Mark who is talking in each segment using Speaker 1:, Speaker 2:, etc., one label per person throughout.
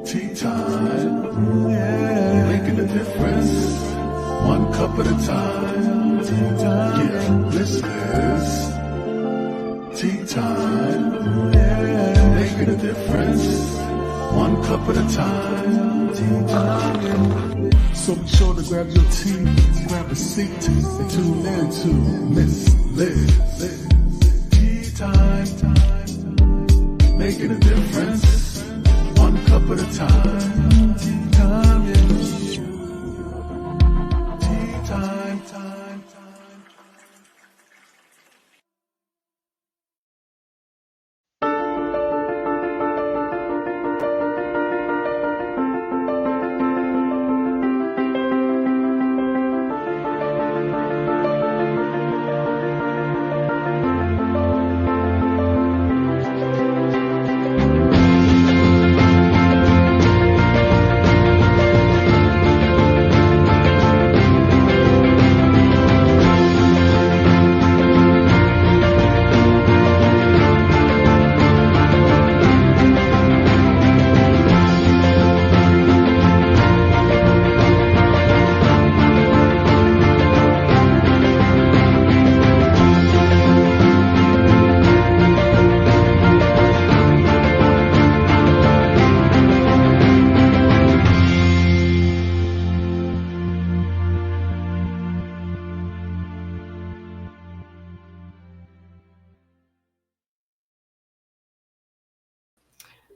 Speaker 1: Tea time, yeah, making a difference, one cup at a time. Tea time, yeah, this is tea time, yeah, making a difference, one cup at a time. Tea time, yeah. So be sure to grab your tea, grab a seat, and tune in to Miss Liz. Tea time, making a difference, one cup at a time. Tea time, yeah. Tea time, time.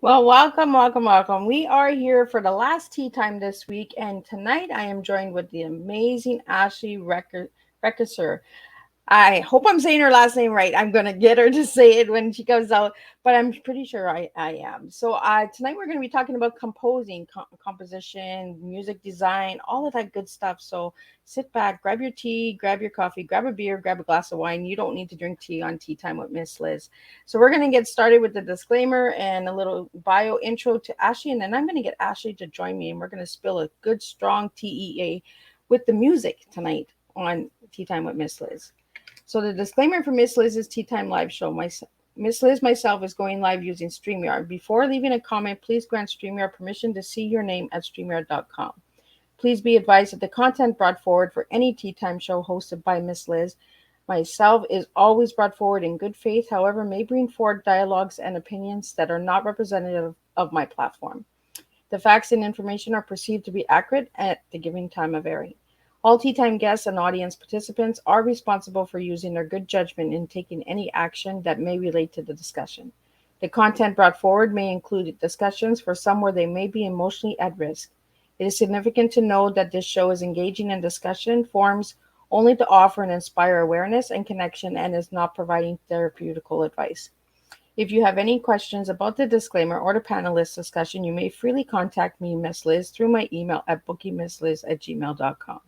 Speaker 2: Well, welcome. We are here for the last tea time this week, and tonight I am joined with the amazing Ashley Weckesser. I hope I'm saying her last name right. I'm gonna get her to say it when she comes out, but I'm pretty sure I am. So tonight we're gonna be talking about composing, composition, music design, all of that good stuff. So sit back, grab your tea, grab your coffee, grab a beer, grab a glass of wine. You don't need to drink tea on Tea Time with Miss Liz. So we're gonna get started with the disclaimer and a little bio intro to Ashley, and then I'm gonna get Ashley to join me, and we're gonna spill a good strong TEA with the music tonight on Tea Time with Miss Liz. So the disclaimer for Miss Liz's Tea Time Live show. Miss Liz myself is going live using StreamYard. Before leaving a comment, please grant StreamYard permission to see your name at StreamYard.com. Please be advised that the content brought forward for any Tea Time show hosted by Miss Liz myself is always brought forward in good faith, however, may bring forward dialogues and opinions that are not representative of my platform. The facts and information are perceived to be accurate at the given time of airing. All Tea Time guests and audience participants are responsible for using their good judgment in taking any action that may relate to the discussion. The content brought forward may include discussions for some where they may be emotionally at risk. It is significant to note that this show is engaging in discussion forums only to offer and inspire awareness and connection and is not providing therapeutical advice. If you have any questions about the disclaimer or the panelist discussion, you may freely contact me, Miss Liz, through my email at bookymissliz@gmail.com.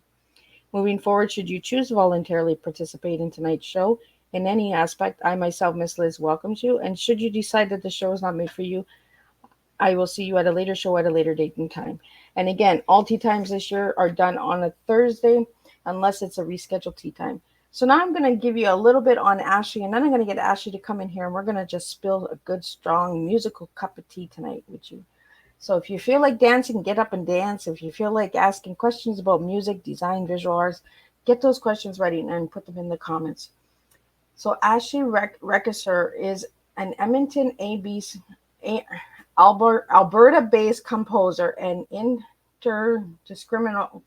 Speaker 2: Moving forward, should you choose to voluntarily participate in tonight's show in any aspect, I myself, Miss Liz, welcomes you. And should you decide that the show is not made for you, I will see you at a later show at a later date and time. And again, all tea times this year are done on a Thursday, unless it's a rescheduled tea time. So now I'm going to give you a little bit on Ashley, and then I'm going to get Ashley to come in here, and we're going to just spill a good, strong musical cup of tea tonight with you. So if you feel like dancing, get up and dance. If you feel like asking questions about music, design, visual arts, get those questions ready and put them in the comments. So Ashley Weckesser is an Edmonton Alberta-based composer and interdisciplinary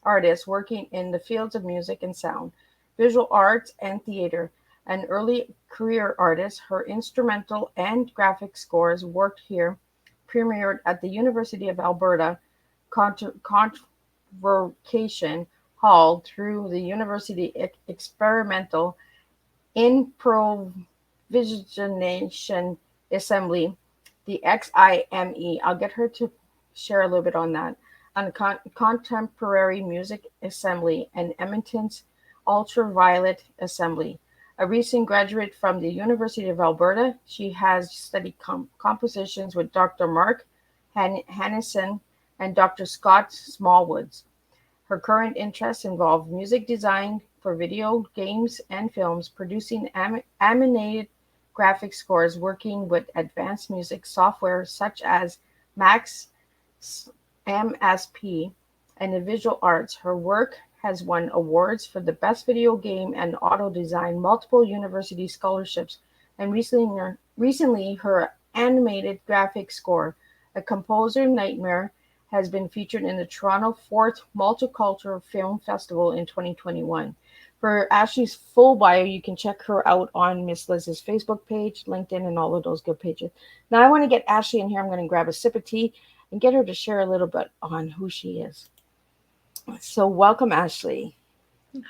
Speaker 2: artist working in the fields of music and sound, visual arts, and theater. An early career artist, her instrumental and graphic scores worked here premiered at the University of Alberta Convocation Hall through the University Experimental Improvisation Assembly, the XIME. I'll get her to share a little bit on that. On the Contemporary Music Assembly and Edmonton's Ultraviolet Assembly. A recent graduate from the University of Alberta, she has studied compositions with Dr. Mark Hannison and Dr. Scott Smallwoods. Her current interests involve music design for video games and films, producing animated graphic scores, working with advanced music software such as Max MSP, and in visual arts. Her work has won awards for the best video game and auto design, multiple university scholarships, and recently her animated graphic score, A Composer Nightmare, has been featured in the Toronto Fourth Multicultural Film Festival in 2021. For Ashley's full bio, you can check her out on Miss Liz's Facebook page, LinkedIn, and all of those good pages. Now, I want to get Ashley in here. I'm going to grab a sip of tea and get her to share a little bit on who she is. So, welcome, Ashley.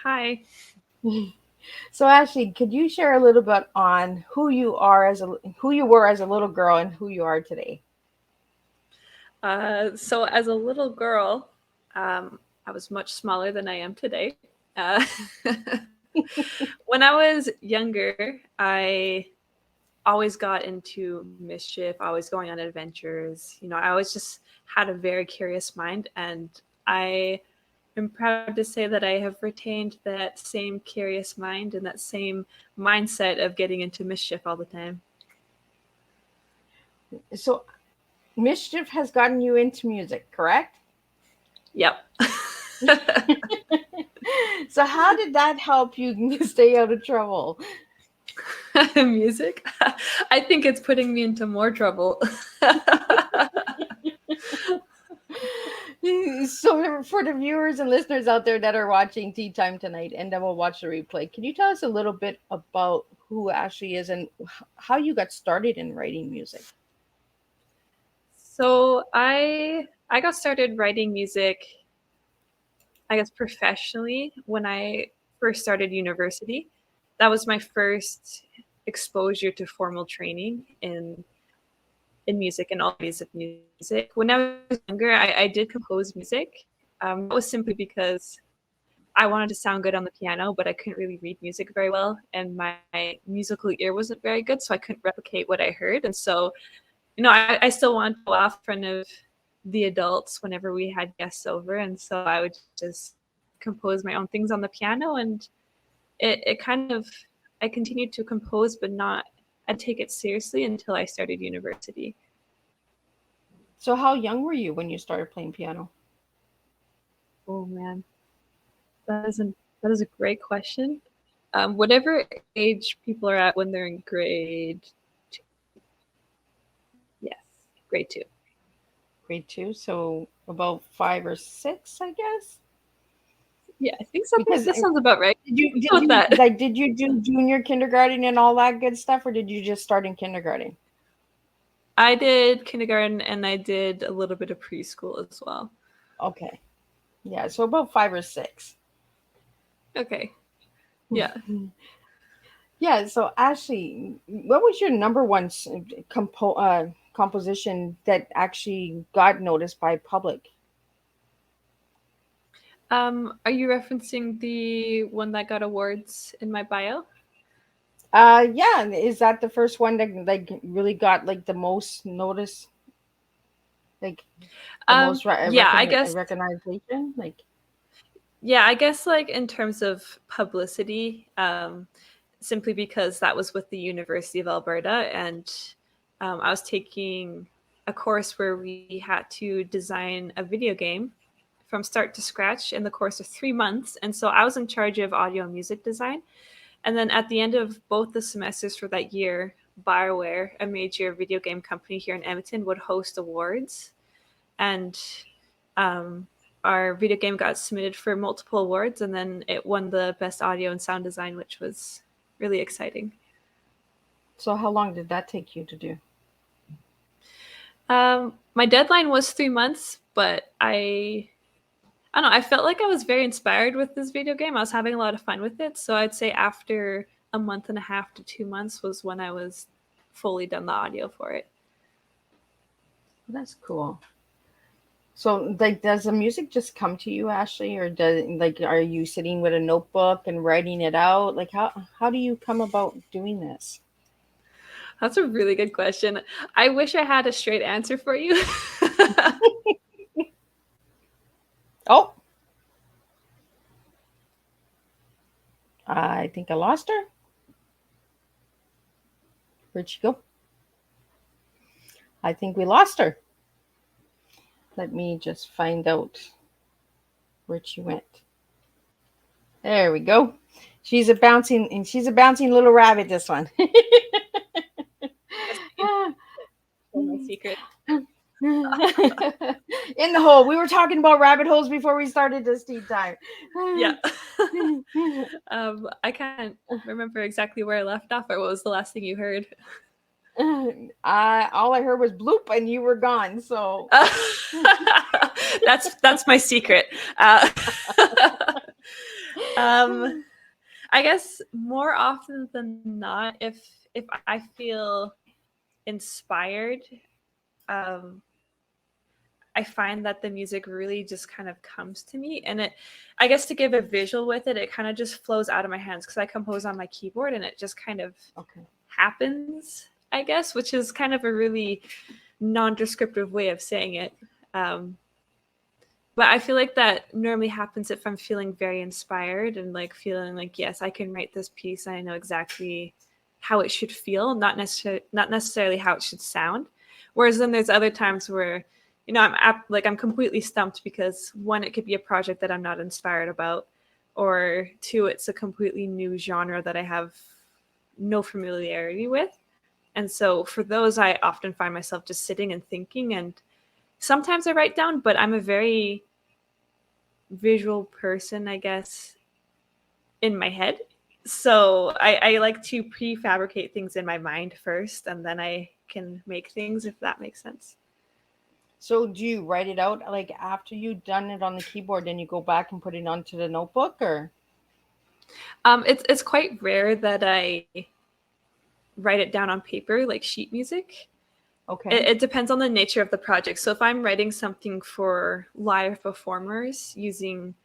Speaker 3: Hi.
Speaker 2: So, Ashley, could you share a little bit on who you were as a little girl and who you are today?
Speaker 3: So as a little girl, I was much smaller than I am today. Uh, when I was younger, I always got into mischief, always going on adventures. I always just had a very curious mind, and I am proud to say that I have retained that same curious mind and that same mindset of getting into mischief all the time.
Speaker 2: So, mischief has gotten you into music, correct?
Speaker 3: Yep.
Speaker 2: So, how did that help you stay out of trouble?
Speaker 3: Music. I think it's putting me into more trouble.
Speaker 2: So, for the viewers and listeners out there that are watching Tea Time tonight and that will watch the replay, can you tell us a little bit about who Ashley is and how you got started in writing music?
Speaker 3: So I got started writing music, I guess professionally when I first started university. That was my first exposure to formal training in music and all ways of music. When I was younger, I did compose music. That was simply because I wanted to sound good on the piano, but I couldn't really read music very well, and my musical ear wasn't very good, so I couldn't replicate what I heard. And so, I still wanted to go off in front of the adults whenever we had guests over, and so I would just compose my own things on the piano, and it kind of I continued to compose, but not I'd take it seriously until I started university.
Speaker 2: So, how young were you when you started playing piano?
Speaker 3: Oh man, that is a that is a great question. Whatever age people are at when they're in grade two, yes, grade two.
Speaker 2: Grade two, so about 5 or 6, I guess.
Speaker 3: Yeah, I think so. I think
Speaker 2: Because
Speaker 3: that sounds about right.
Speaker 2: did you
Speaker 3: Go
Speaker 2: did
Speaker 3: with
Speaker 2: you
Speaker 3: that.
Speaker 2: like did you do junior kindergarten and all that good stuff, or did you just start in kindergarten?
Speaker 3: I did kindergarten and I did a little bit of preschool as well.
Speaker 2: Okay, yeah, so about 5 or 6.
Speaker 3: Okay. Yeah.
Speaker 2: Yeah. So Ashley, what was your number one composition that actually got noticed by public?
Speaker 3: Are you referencing the one that got awards in my bio?
Speaker 2: Yeah, is that the first one that like really got like the most notice, like the most
Speaker 3: Yeah, I guess
Speaker 2: recognition? Like,
Speaker 3: yeah, I guess like in terms of publicity, simply because that was with the University of Alberta, and I was taking a course where we had to design a video game from start to scratch in the course of 3 months. And so I was in charge of audio and music design. And then at the end of both the semesters for that year, Bioware, a major video game company here in Edmonton, would host awards. And um, our video game got submitted for multiple awards, and then it won the best audio and sound design, which was really exciting.
Speaker 2: so how long did that take you to do?
Speaker 3: My deadline was 3 months, but I don't know. I felt like I was very inspired with this video game. I was having a lot of fun with it. So I'd say after a month and a half to 2 months was when I was fully done the audio for it.
Speaker 2: That's cool. So, like, does the music just come to you, Ashley, or does like are you sitting with a notebook and writing it out? Like, how do you come about doing this?
Speaker 3: That's a really good question. I wish I had a straight answer for you.
Speaker 2: Oh, I think I lost her. Where'd she go? I think we lost her. Let me just find out where she went. There we go. She's a bouncing little rabbit, this one.
Speaker 3: Yes, you can share my secret.
Speaker 2: In the hole. We were talking about rabbit holes before we started this tea time.
Speaker 3: Yeah. I can't remember exactly where I left off, or what was the last thing you heard.
Speaker 2: All I heard was bloop, and you were gone. So
Speaker 3: That's my secret. Um, I guess more often than not, if I feel inspired, um, I find that the music really just kind of comes to me, and I guess to give a visual with it, it kind of just flows out of my hands because I compose on my keyboard, and it just kind of
Speaker 2: okay.
Speaker 3: happens, I guess, which is kind of a really non-descriptive way of saying it. Um, but I feel like that normally happens if I'm feeling very inspired and like feeling like, yes, I can write this piece. And I know exactly how it should feel, not necessarily how it should sound. Whereas then there's other times where, I'm completely stumped because one, it could be a project that I'm not inspired about, or two, it's a completely new genre that I have no familiarity with. And so for those, I often find myself just sitting and thinking, and sometimes I write down, but I'm a very visual person, I guess, in my head. So I like to prefabricate things in my mind first, and then I can make things, if that makes sense.
Speaker 2: So do you write it out like after you've done it on the keyboard, then you go back and put it onto the notebook, or
Speaker 3: It's quite rare that I write it down on paper like sheet music.
Speaker 2: okay?
Speaker 3: It depends on the nature of the project. So if I'm writing something for live performers using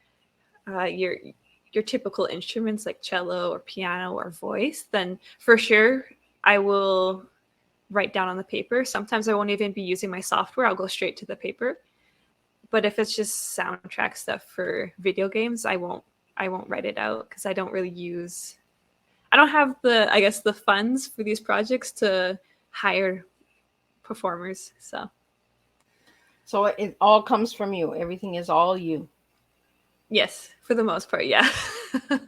Speaker 3: your typical instruments like cello or piano or voice, then for sure I will write down on the paper. Sometimes I won't even be using my software. I'll go straight to the paper. But if it's just soundtrack stuff for video games, I won't write it out because I don't have the funds for these projects to hire performers.
Speaker 2: So it all comes from you. Everything is all you.
Speaker 3: Yes, for the most part, yeah.
Speaker 2: Well,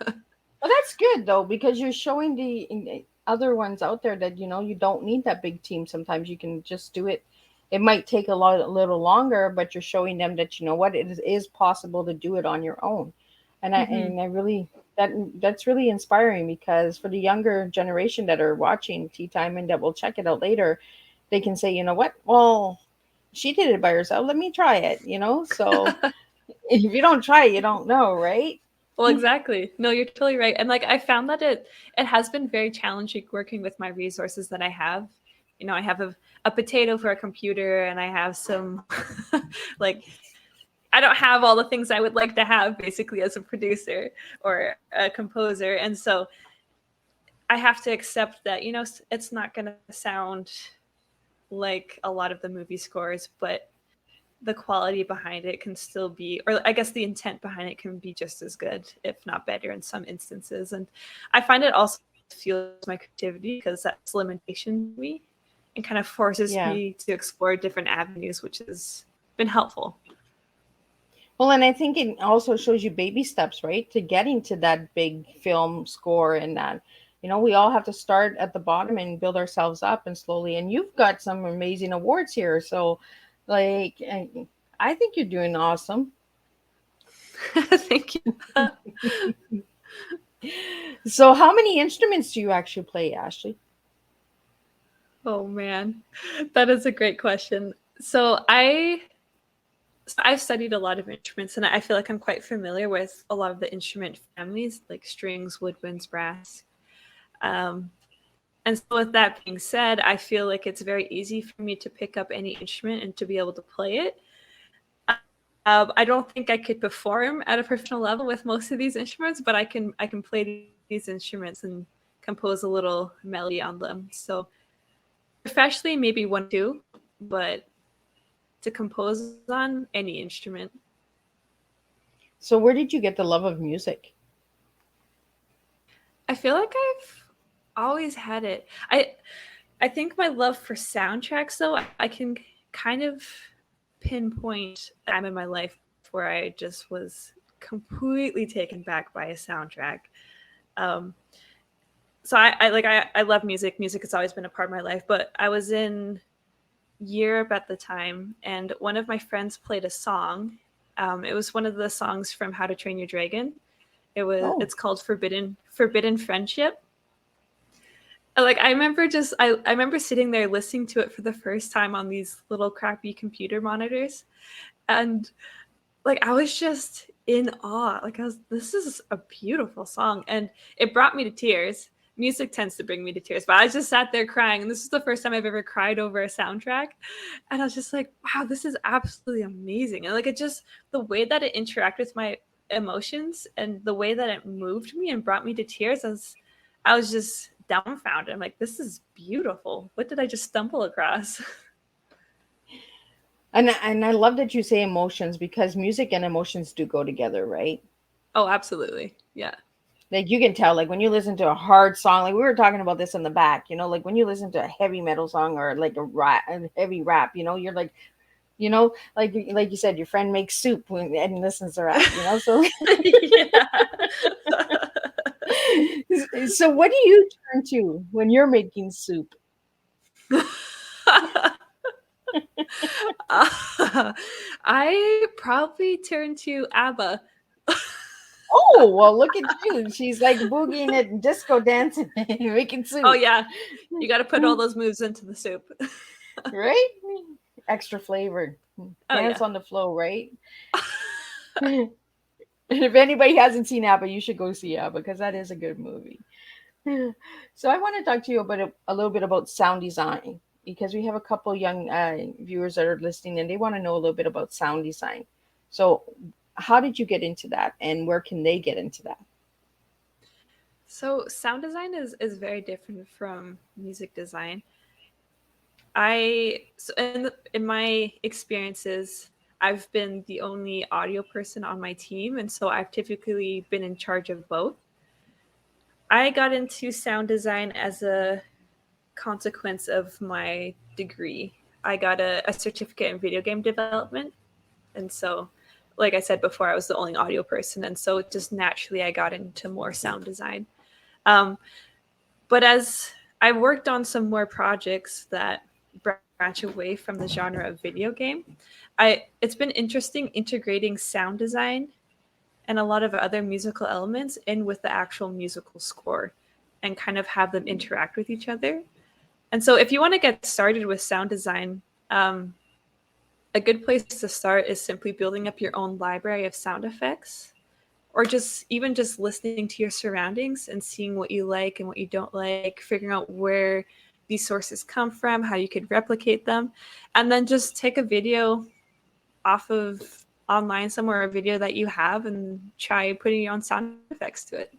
Speaker 2: that's good though, because you're showing the other ones out there that you don't need that big team. Sometimes you can just do it. It might take a little longer, but you're showing them that what is possible to do it on your own. And I
Speaker 3: Hmm.
Speaker 2: and I really that's really inspiring, because for the younger generation that are watching Tea Time and that will check it out later, they can say, you know what? Well, she did it by herself. Let me try it. So if you don't try, you don't know, right?
Speaker 3: Well, exactly. No, you're totally right. And like I found that it has been very challenging working with my resources that I have. I have a potato for a computer, and I have some like I don't have all the things I would like to have basically as a producer or a composer. And so I have to accept that, it's not going to sound like a lot of the movie scores, but the quality behind it can still be, or I guess the intent behind it can be just as good, if not better in some instances. And I find it also fuels my creativity because that's limitation to me and kind of forces
Speaker 2: Yeah.
Speaker 3: me to explore different avenues, which has been helpful.
Speaker 2: Well, and I think it also shows you baby steps, right, to getting to that big film score. And that, we all have to start at the bottom and build ourselves up and slowly. And you've got some amazing awards here. So, like, I think you're doing awesome.
Speaker 3: Thank you.
Speaker 2: So, how many instruments do you actually play, Ashley?
Speaker 3: Oh man, that is a great question. I've studied a lot of instruments, and I feel like I'm quite familiar with a lot of the instrument families, like strings, woodwinds, brass. Um, and so, with that being said, I feel like it's very easy for me to pick up any instrument and to be able to play it. I don't think I could perform at a professional level with most of these instruments, but I can play these instruments and compose a little melody on them. So professionally, maybe one, two, but to compose on any instrument.
Speaker 2: So, where did you get the love of music?
Speaker 3: I feel like I've always had it. I think my love for soundtracks, though, I can kind of pinpoint a time in my life where I just was completely taken back by a soundtrack. Um, so I love music. Music has always been a part of my life, but I was in Europe at the time, and one of my friends played a song. It was one of the songs from How to Train Your Dragon.
Speaker 2: Oh,
Speaker 3: It's called Forbidden Friendship. Like I remember sitting there listening to it for the first time on these little crappy computer monitors, and like I was just in awe. Like this is a beautiful song, and it brought me to tears. Music tends to bring me to tears, but I just sat there crying, and this is the first time I've ever cried over a soundtrack. And I was just like, wow, this is absolutely amazing. And like it just the way that it interacted with my emotions and the way that it moved me and brought me to tears, I was just dumbfounded. I'm like, this is beautiful. What did I just stumble across?
Speaker 2: and I love that you say emotions because music and emotions do go together, right?
Speaker 3: Oh, absolutely. Yeah.
Speaker 2: Like you can tell, like when you listen to a hard song, like we were talking about this in the back, like when you listen to a heavy metal song or like a heavy rap, you're like, like you said, your friend makes soup and listens to rap, so
Speaker 3: Yeah.
Speaker 2: so what do you turn to when you're making soup?
Speaker 3: I probably turn to ABBA.
Speaker 2: Oh, well, look at you. She's like boogieing it and disco dancing, making
Speaker 3: Oh
Speaker 2: soup.
Speaker 3: yeah, you got to put all those moves into the soup.
Speaker 2: Right? Extra flavored.
Speaker 3: Oh
Speaker 2: Dance
Speaker 3: yeah.
Speaker 2: on the flow, right? And if anybody hasn't seen ABBA, you should go see ABBA because that is a good movie. So I want to talk to you about a little bit about sound design because we have a couple young viewers that are listening and they want to know a little bit about sound design. So how did you get into that and where can they get into that?
Speaker 3: So sound design is very different from music design. In my experiences, I've been the only audio person on my team, and so I've typically been in charge of both. I got into sound design as a consequence of my degree. I got a certificate in video game development. And so, like I said before, I was the only audio person. And so, just naturally, I got into more sound design. Um, but as I worked on some more projects that branch away from the genre of video game, it's been interesting integrating sound design and a lot of other musical elements in with the actual musical score and kind of have them interact with each other. And so, if you want to get started with sound design, a good place to start is simply building up your own library of sound effects, or just listening to your surroundings and seeing what you like and what you don't like, figuring out where these sources come from, how you could replicate them, and then just take a video off of online somewhere, a video that you have, and try putting your own sound effects to it.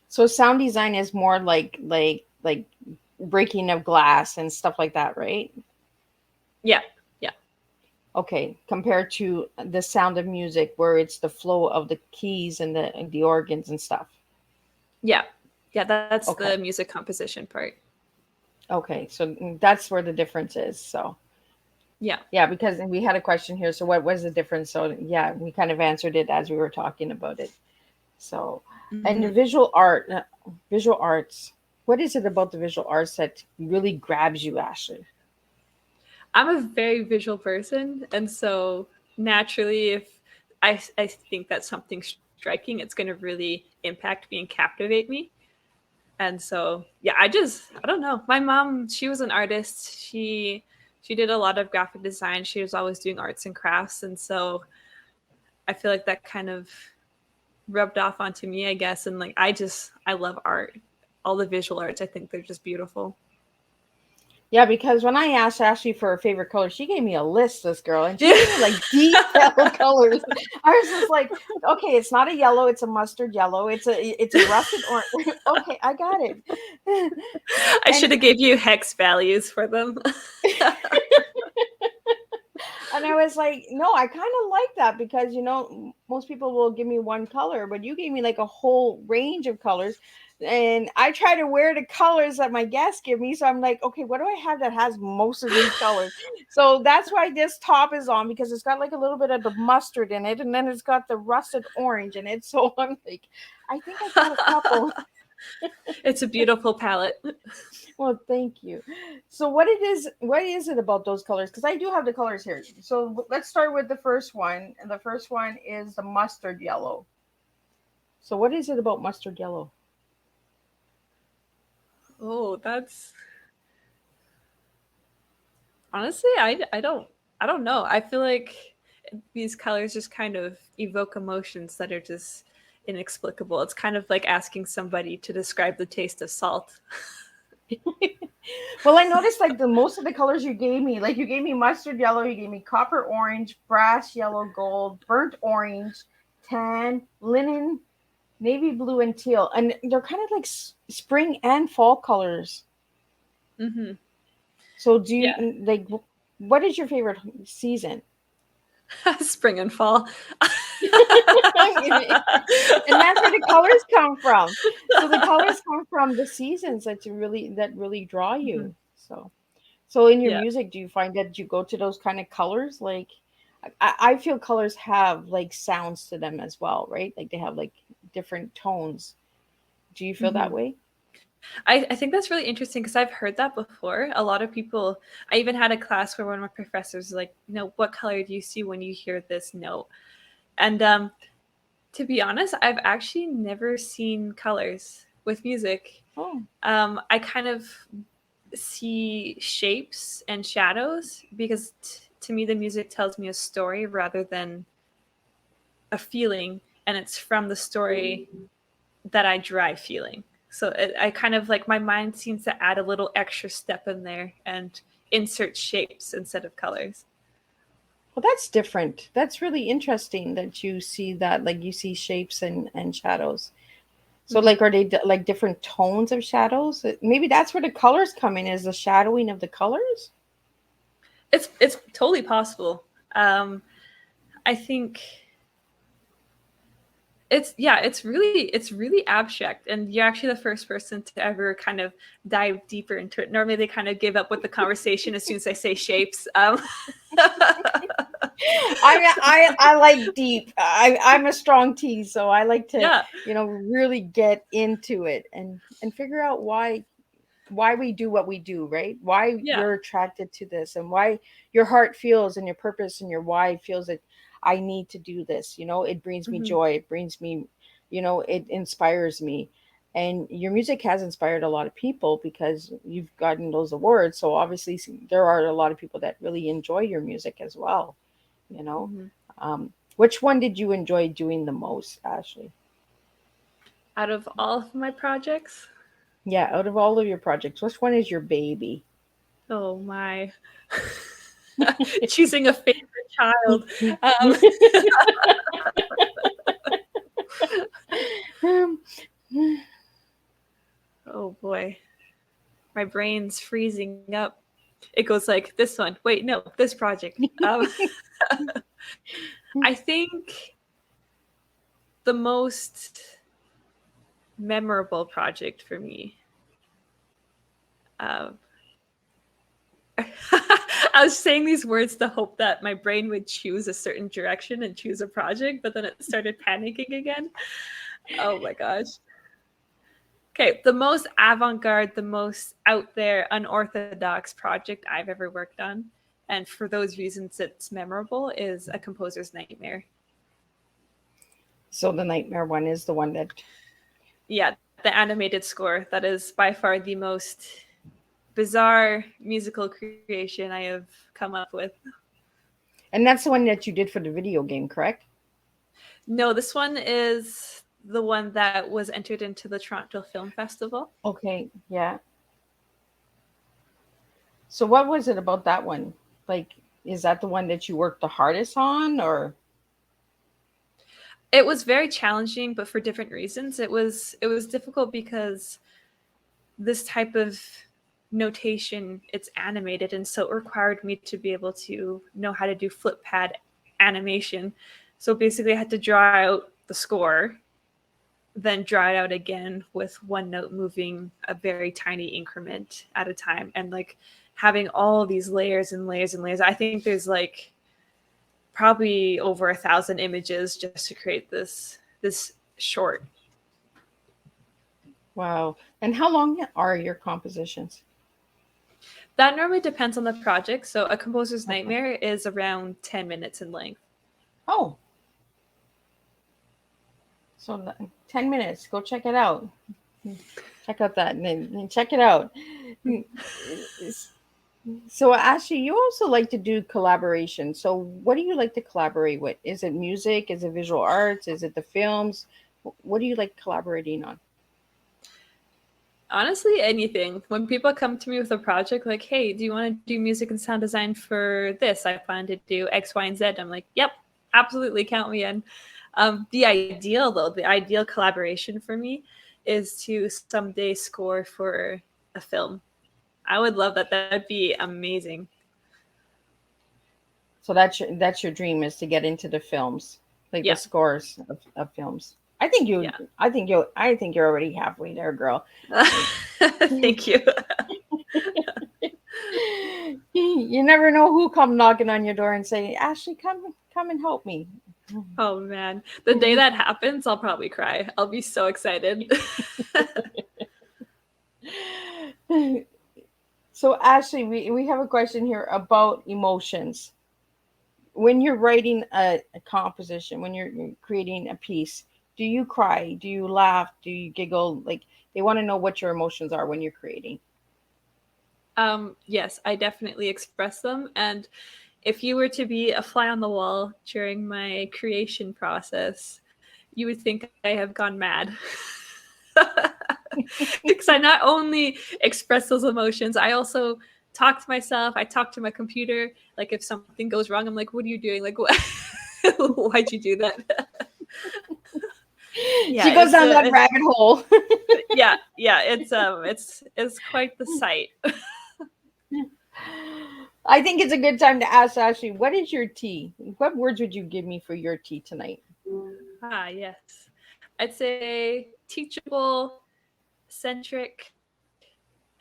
Speaker 2: So sound design is more like breaking of glass and stuff like that, right?
Speaker 3: Yeah, yeah,
Speaker 2: Okay, compared to the sound of music where it's the flow of the keys and the organs and stuff.
Speaker 3: yeah, yeah. That's
Speaker 2: Okay.
Speaker 3: the music composition part.
Speaker 2: Okay, so that's where the difference is. So,
Speaker 3: Yeah.
Speaker 2: yeah, because we had a question here. So, what was the difference? So, yeah, we kind of answered it as we were talking about it. So, and the
Speaker 3: Mhm.
Speaker 2: visual arts, what is it about the visual arts that really grabs you, Ashley?
Speaker 3: I'm a very visual person, and so naturally, if I think that something striking, it's going to really impact me and captivate me. And so, yeah, I don't know. My mom, she was an artist. She did a lot of graphic design. She was always doing arts and crafts, and so I feel like that kind of rubbed off onto me, I guess. And like I love art. All the visual arts, I think they're just beautiful.
Speaker 2: Yeah, because when I asked Ashley for her favorite color, she gave me a list, this girl, and she
Speaker 3: Yeah.
Speaker 2: gave me like detailed colors. I was just like, okay, it's not a yellow, it's a mustard yellow, it's a russet orange. Okay, I got it.
Speaker 3: I
Speaker 2: And
Speaker 3: should have gave you hex values for them.
Speaker 2: and I was like, no, I kind of like that because most people will give me one color, but you gave me like a whole range of colors. And I try to wear the colors that my guests give me. So I'm like, okay, what do I have that has most of these colors? So that's why this top is on, because it's got like a little bit of the mustard in it, and then it's got the rusted orange in it. So I'm like, I think I got a couple.
Speaker 3: It's a beautiful palette.
Speaker 2: Well, thank you. So what is it about those colors? Because I do have the colors here. So let's start with the first one. And the first one is the mustard yellow. So what is it about mustard yellow?
Speaker 3: Oh, that's honestly, I don't know. I feel like these colors just kind of evoke emotions that are just inexplicable. It's kind of like asking somebody to describe the taste of salt.
Speaker 2: Well, I noticed like the most of the colors you gave me, like you gave me mustard yellow, you gave me copper orange, brass yellow, gold, burnt orange, tan, linen, navy blue, and teal. And they're kind of like spring and fall colors.
Speaker 3: Hmm.
Speaker 2: So do
Speaker 3: Yeah.
Speaker 2: you like what is your favorite season?
Speaker 3: Spring and fall.
Speaker 2: And that's where the colors come from. So the colors come from the seasons that really draw
Speaker 3: Mhm.
Speaker 2: you. So in your
Speaker 3: Yeah.
Speaker 2: music, do you find that you go to those kind of colors? Like I feel colors have like sounds to them as well, right? Like they have like different tones. Do you feel that
Speaker 3: Hmm.
Speaker 2: way?
Speaker 3: I think that's really interesting because I've heard that before. A lot of people, I even had a class where one of my professors was like, what color do you see when you hear this note? And to be honest, I've actually never seen colors with music.
Speaker 2: Oh,
Speaker 3: I kind of see shapes and shadows because to me, the music tells me a story rather than a feeling. And it's from the story that I drive feeling. So I kind of like my mind seems to add a little extra step in there and insert shapes instead of colors.
Speaker 2: well, that's different. That's really interesting that you see that, like you see shapes and shadows. So
Speaker 3: Hmm.
Speaker 2: like are they like different tones of shadows? Maybe that's where the colors come in, is the shadowing of the colors?
Speaker 3: It's totally possible. I think it's really abstract, and you're actually the first person to ever kind of dive deeper into it. Normally, they kind of give up with the conversation as soon as I say shapes.
Speaker 2: I like deep. I'm a strong T, so I like to,
Speaker 3: Yeah.
Speaker 2: really get into it and figure out why we do what we do, right? Why
Speaker 3: Yeah.
Speaker 2: you're attracted to this, and why your heart feels, and your purpose and your why feels that I need to do this. It brings me
Speaker 3: Hmm.
Speaker 2: joy. It brings me, it inspires me. And your music has inspired a lot of people because you've gotten those awards. So obviously there are a lot of people that really enjoy your music as well, you know.
Speaker 3: Hmm.
Speaker 2: Which one did you enjoy doing the most, Ashley?
Speaker 3: Out of all of my projects,
Speaker 2: Yeah, out of all of your projects, which one is your baby?
Speaker 3: oh my, choosing a favorite child. Um, oh boy, my brain's freezing up. It goes like this one. Wait, no, this project. I think the most memorable project for me. Uh, I was saying these words to hope that my brain would choose a certain direction and choose a project, but then it started panicking again. Oh my gosh. Okay, the most avant garde, the most out there, unorthodox project I've ever worked on, and for those reasons it's memorable, is A Composer's Nightmare.
Speaker 2: So the nightmare one is the one that.
Speaker 3: Yeah, the animated score. That is by far the most bizarre musical creation I have come up with.
Speaker 2: And that's the one that you did for the video game, correct?
Speaker 3: No, this one is the one that was entered into the Toronto Film Festival.
Speaker 2: Okay, yeah. So what was it about that one? Like, is that the one that you worked the hardest on, or?
Speaker 3: It was very challenging, but for different reasons. It was difficult because this type of notation, it's animated, and so it required me to be able to know how to do flip pad animation. So basically I had to draw out the score then draw it out again with one note moving a very tiny increment at a time, and like having all these layers and layers and layers. I think there's like probably over 1,000 images just to create this short.
Speaker 2: Wow. And how long are your compositions?
Speaker 3: That normally depends on the project. So a composer's
Speaker 2: Okay.
Speaker 3: nightmare is around 10 minutes in length.
Speaker 2: Oh, so 10 minutes. Go check it out. Check out that and then check it out. So Ashley, you also like to do collaboration. So what do you like to collaborate with? Is it music? Is it visual arts? Is it the films? What do you like collaborating on?
Speaker 3: Honestly, anything. When people come to me with a project like, hey, do you want to do music and sound design for this? I plan to do X, Y, and Z. I'm like, yep, absolutely, count me in. The ideal collaboration for me is to someday score for a film. I would love that. That would be amazing.
Speaker 2: So that's your dream, is to get into the films, like the
Speaker 3: Yeah.
Speaker 2: scores of films. I think you
Speaker 3: Yeah.
Speaker 2: I think you're already halfway there, girl.
Speaker 3: Thank you.
Speaker 2: You never know who come knocking on your door and say, Ashley, come and help me.
Speaker 3: Oh man, the day that happens, I'll probably cry. I'll be so excited.
Speaker 2: So Ashley, we have a question here about emotions. When you're writing a composition, when you're creating a piece, do you cry? Do you laugh? Do you giggle? Like, they want to know what your emotions are when you're creating.
Speaker 3: Yes, I definitely express them. And if you were to be a fly on the wall during my creation process, you would think I have gone mad. Because I not only express those emotions, I also talk to myself. I talk to my computer. Like if something goes wrong, I'm like, "What are you doing? Like, what? Why'd you do that?" Yeah,
Speaker 2: She goes down that rabbit hole.
Speaker 3: yeah. It's quite the sight.
Speaker 2: I think it's a good time to ask Ashley, what is your tea? What words would you give me for your tea tonight?
Speaker 3: Yes, I'd say teachable, centric,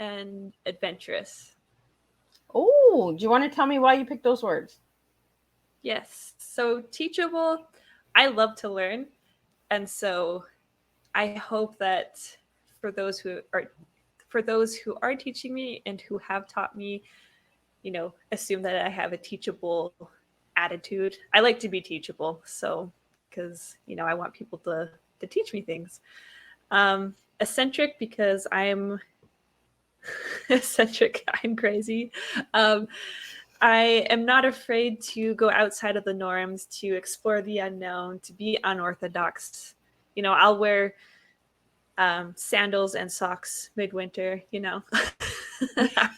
Speaker 3: and adventurous.
Speaker 2: Oh, do you want to tell me why you picked those words?
Speaker 3: Yes. So teachable, I love to learn. And so I hope that for those who are teaching me and who have taught me, assume that I have a teachable attitude. I like to be teachable. So because, I want people to teach me things. Eccentric because I'm eccentric. I'm crazy. I am not afraid to go outside of the norms, to explore the unknown, to be unorthodox. I'll wear sandals and socks midwinter. I'm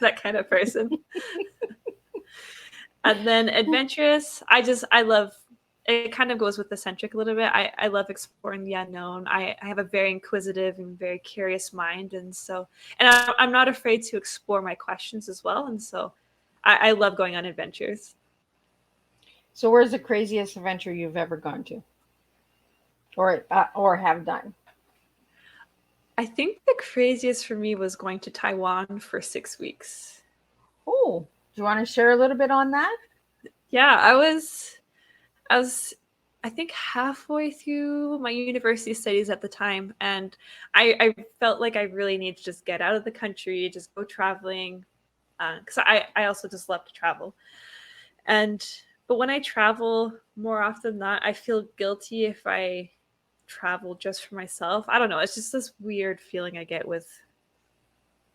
Speaker 3: that kind of person. And then adventurous. I love. It kind of goes with eccentric a little bit. I love exploring the unknown. I have a very inquisitive and very curious mind, and I'm not afraid to explore my questions as well. And so I love going on adventures.
Speaker 2: So where's the craziest adventure you've ever gone to? Or have done?
Speaker 3: I think the craziest for me was going to Taiwan for 6 weeks.
Speaker 2: Oh, do you want to share a little bit on that?
Speaker 3: Yeah, I was I think halfway through my university studies at the time, and I felt like I really need to just get out of the country, just go traveling, because I also just love to travel. But when I travel, more often than not, I feel guilty if I travel just for myself. I don't know. It's just this weird feeling I get with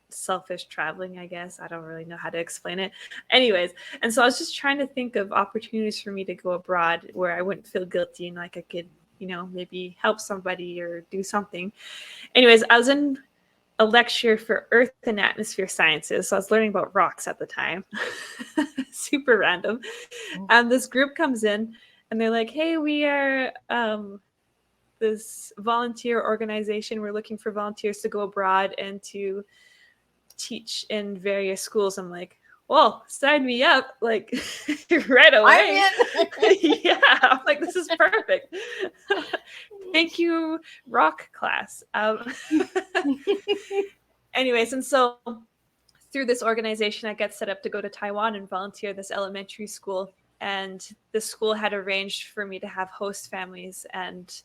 Speaker 3: selfish traveling, I guess. I don't really know how to explain it. Anyways, and so I was just trying to think of opportunities for me to go abroad where I wouldn't feel guilty and like I could, maybe help somebody or do something. Anyways, I was in a lecture for Earth and Atmosphere Sciences. So I was learning about rocks at the time. Super random. And this group comes in and they're like, hey, we are this volunteer organization. We're looking for volunteers to go abroad and to teach in various schools. I'm like, well, sign me up, like right away.
Speaker 2: I'm in.
Speaker 3: Yeah, I'm like, this is perfect. Thank you, rock class. Anyways, and so through this organization, I get set up to go to Taiwan and volunteer this elementary school. And the school had arranged for me to have host families. And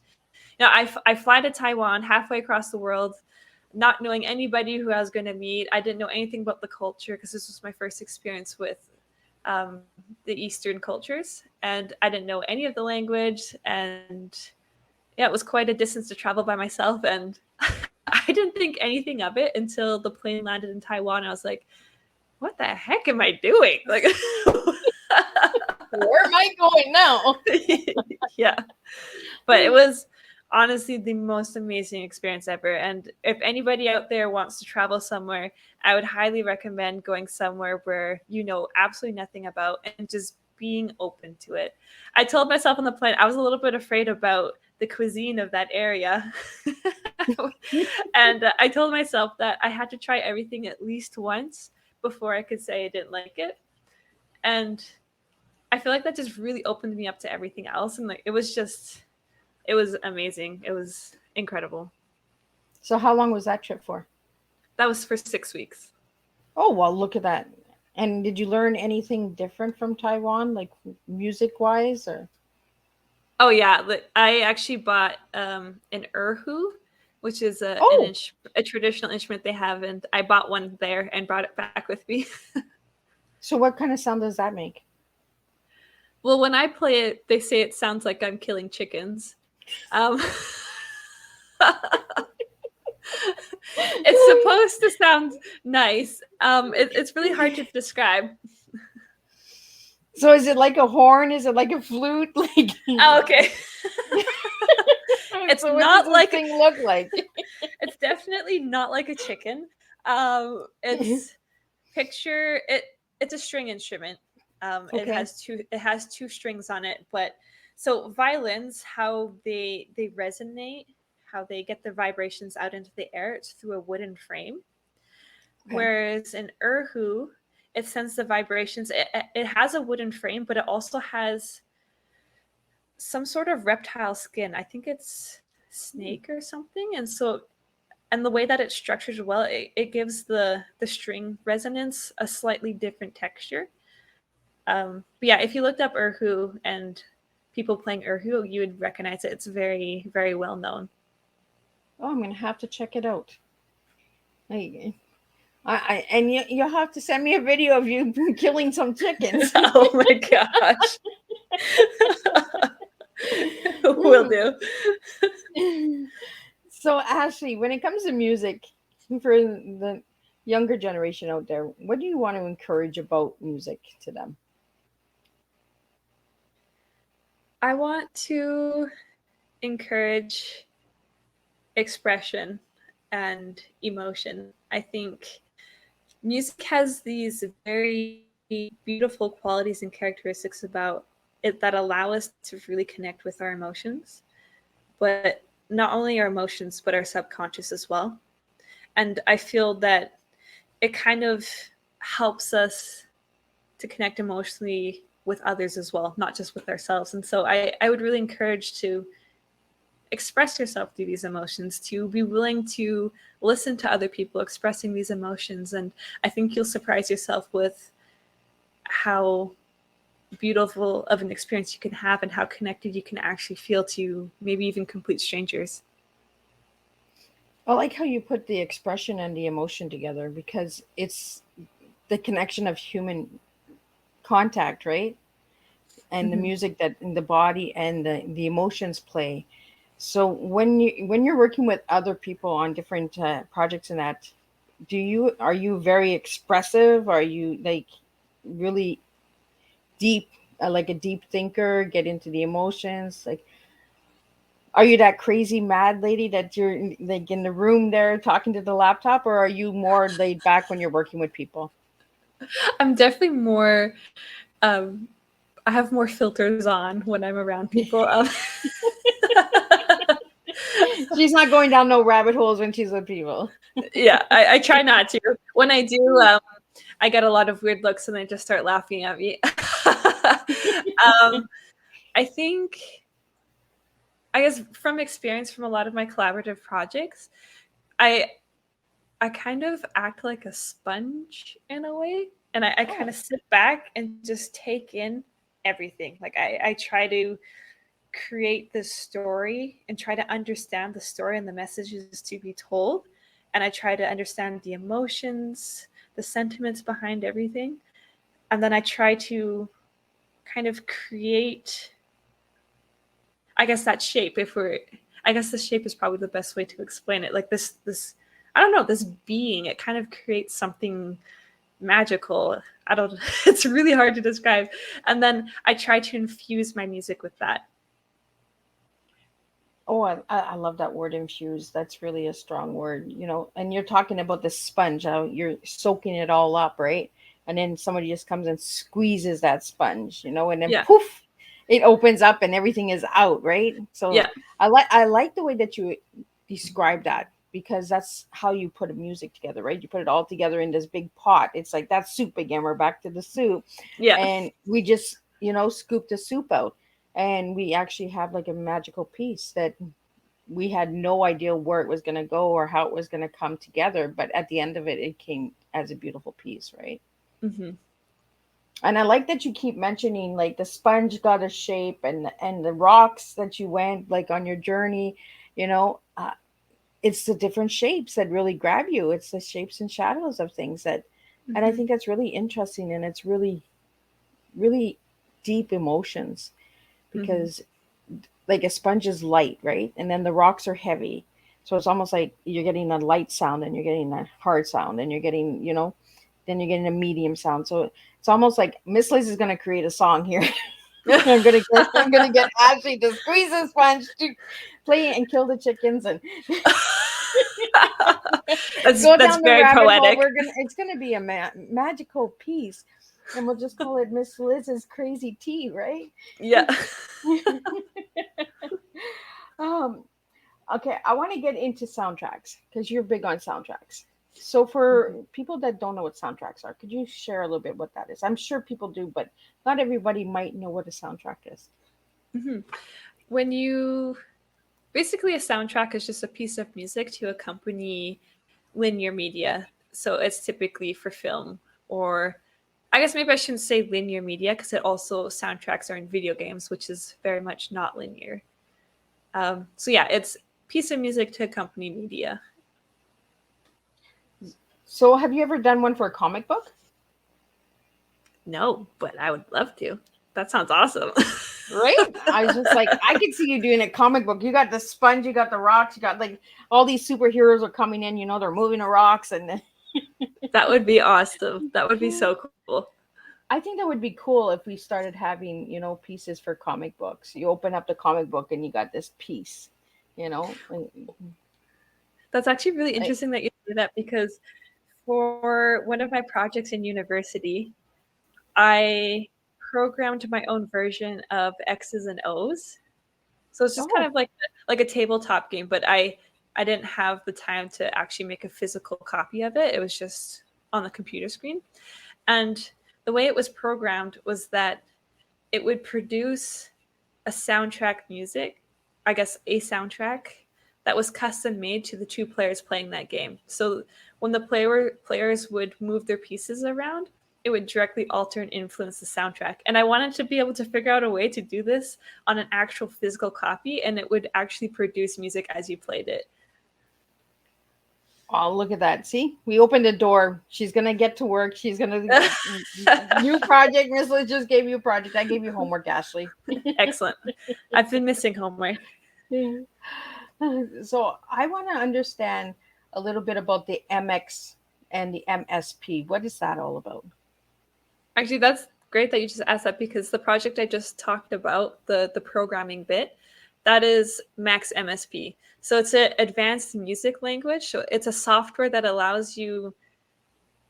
Speaker 3: I fly to Taiwan halfway across the world, not knowing anybody who I was going to meet. I didn't know anything about the culture because this was my first experience with the Eastern cultures, and I didn't know any of the language. And yeah, it was quite a distance to travel by myself. And I didn't think anything of it until the plane landed in Taiwan. I was like, what the heck am I doing? Like,
Speaker 2: where am I going now?
Speaker 3: Yeah. But it was honestly the most amazing experience ever. And if anybody out there wants to travel somewhere, I would highly recommend going somewhere where you know absolutely nothing about and just being open to it. I told myself on the plane, I was a little bit afraid about the cuisine of that area. And I told myself that I had to try everything at least once before I could say I didn't like it. And I feel like that just really opened me up to everything else. And like, it was amazing. It was incredible.
Speaker 2: So how long was that trip for?
Speaker 3: That was for 6 weeks.
Speaker 2: Oh, well, look at that. And did you learn anything different from Taiwan, like music wise, or?
Speaker 3: Oh yeah, I actually bought an erhu, which is a traditional instrument they have, and I bought one there and brought it back with me.
Speaker 2: So what kind of sound does that make?
Speaker 3: Well, when I play it, they say it sounds like I'm killing chickens. It's supposed to sound nice. It's really hard to describe.
Speaker 2: So is it like a horn? Is it like a flute? Like
Speaker 3: oh, okay. It's
Speaker 2: so
Speaker 3: not like
Speaker 2: thing look like.
Speaker 3: It's definitely not like a chicken. It's picture it. It's a string instrument.
Speaker 2: Okay.
Speaker 3: It has two strings on it. But so violins, how they resonate, how they get the vibrations out into the air, it's through a wooden frame. Okay. Whereas an erhu, it sends the vibrations. It has a wooden frame, but it also has some sort of reptile skin. I think it's snake or something. And the way that it's structured well, it gives the string resonance a slightly different texture. But yeah, if you looked up erhu and people playing erhu, you would recognize it. It's very, very well known.
Speaker 2: Oh, I'm going to have to check it out. And you'll have to send me a video of you killing some chickens.
Speaker 3: Oh my gosh. Will do.
Speaker 2: So Ashley, when it comes to music, for the younger generation out there, what do you want to encourage about music to them?
Speaker 3: I want to encourage expression and emotion. I think music has these very beautiful qualities and characteristics about it that allow us to really connect with our emotions, but not only our emotions, but our subconscious as well. And I feel that it kind of helps us to connect emotionally with others as well, not just with ourselves. And so I would really encourage to express yourself through these emotions, to be willing to listen to other people expressing these emotions. And I think you'll surprise yourself with how beautiful of an experience you can have and how connected you can actually feel to maybe even complete strangers.
Speaker 2: I like how you put the expression and the emotion together, because it's the connection of human contact, right? And the music that in the body and the emotions play. So when you're working with other people on different projects and that, are you very expressive? Are you like really deep, like a deep thinker, get into the emotions? Like, are you that crazy mad lady that you're like in the room there talking to the laptop, or are you more laid back when you're working with people?
Speaker 3: I'm definitely more I have more filters on when I'm around people.
Speaker 2: She's not going down no rabbit holes when she's with people.
Speaker 3: Yeah, I try not to. When I do, I get a lot of weird looks and they just start laughing at me. I think I guess from experience from a lot of my collaborative projects, I kind of act like a sponge in a way, and I kind of sit back and just take in everything. Like I try to create this story and try to understand the story and the messages to be told, and I try to understand the emotions, the sentiments behind everything, and then I try to kind of create, I guess, that shape. I guess the shape is probably the best way to explain it. Like this, I don't know, this being. It kind of creates something magical. I don't. It's really hard to describe. And then I try to infuse my music with that.
Speaker 2: Oh, I love that word infused. That's really a strong word, you know. And you're talking about the sponge, how you're soaking it all up, right? And then somebody just comes and squeezes that sponge, you know, and then
Speaker 3: Yeah.
Speaker 2: poof, it opens up and everything is out, right? So
Speaker 3: Yeah.
Speaker 2: I like the way that you describe that because that's how you put a music together, right? You put it all together in this big pot. It's like that soup again. We're back to the soup,
Speaker 3: Yeah.
Speaker 2: and we just, you know, scoop the soup out, and we actually have like a magical piece that we had no idea where it was going to go or how it was going to come together, but at the end of it, it came as a beautiful piece, right?
Speaker 3: Mm-hmm.
Speaker 2: And I like that you keep mentioning like the sponge got a shape, and the rocks that you went like on your journey, you know. It's the different shapes that really grab you. It's the shapes and shadows of things that, and I
Speaker 3: Mm-hmm.
Speaker 2: think that's really interesting, and it's really, really deep emotions
Speaker 3: Mm-hmm.
Speaker 2: because like a sponge is light, right? And then the rocks are heavy. So it's almost like you're getting a light sound and you're getting a hard sound and you're getting, you know, then you're getting a medium sound. So it's almost like Miss Liz is gonna create a song here. I'm gonna get Ashley to squeeze the sponge to play and kill the chickens and go
Speaker 3: That's
Speaker 2: down the
Speaker 3: very
Speaker 2: rabbit hole.
Speaker 3: poetic.
Speaker 2: It's gonna be a magical piece, and we'll just call it Miss Liz's crazy tea, right?
Speaker 3: Yeah.
Speaker 2: um Okay, I want to get into soundtracks because you're big on soundtracks. So, for people that don't know what soundtracks are, could you share a little bit what that is? I'm sure people do, but not everybody might know what a soundtrack is.
Speaker 3: Mm-hmm. When you basically, a soundtrack is just a piece of music to accompany linear media. So it's typically for film, or I guess maybe I shouldn't say linear media because it also soundtracks are in video games, which is very much not linear. So yeah, it's piece of music to accompany media.
Speaker 2: So, have you ever done one for a comic book?
Speaker 3: No, but I would love to. That sounds awesome.
Speaker 2: Right? I was just like, I could see you doing a comic book. You got the sponge, you got the rocks, you got like all these superheroes are coming in, you know, they're moving the rocks. And
Speaker 3: That would be awesome. That would be so cool.
Speaker 2: I think that would be cool if we started having, you know, pieces for comic books. You open up the comic book and you got this piece, you know,
Speaker 3: That's actually really
Speaker 2: like,
Speaker 3: interesting that you do that because for one of my projects in university, I programmed my own version of X's and O's. So it's just kind
Speaker 2: oh,
Speaker 3: of like a tabletop game, but I didn't have the time to actually make a physical copy of it. It was just on the computer screen. And the way it was programmed was that it would produce a soundtrack music, I guess a soundtrack that was custom made to the two players playing that game. So when the players would move their pieces around, it would directly alter and influence the soundtrack. And I wanted to be able to figure out a way to do this on an actual physical copy, and it would actually produce music as you played it.
Speaker 2: oh, look at that. See, we opened the door. She's going to get to work. She's going to, new project. Miss Liz just gave you a project. I gave you homework, Ashley.
Speaker 3: Excellent. I've been missing homework.
Speaker 2: So I want to understand a little bit about the MX and the MSP. What is that all about?
Speaker 3: Actually, that's great that you just asked that because the project I just talked about, the programming bit, that is Max MSP. So it's an advanced music language. So it's a software that allows you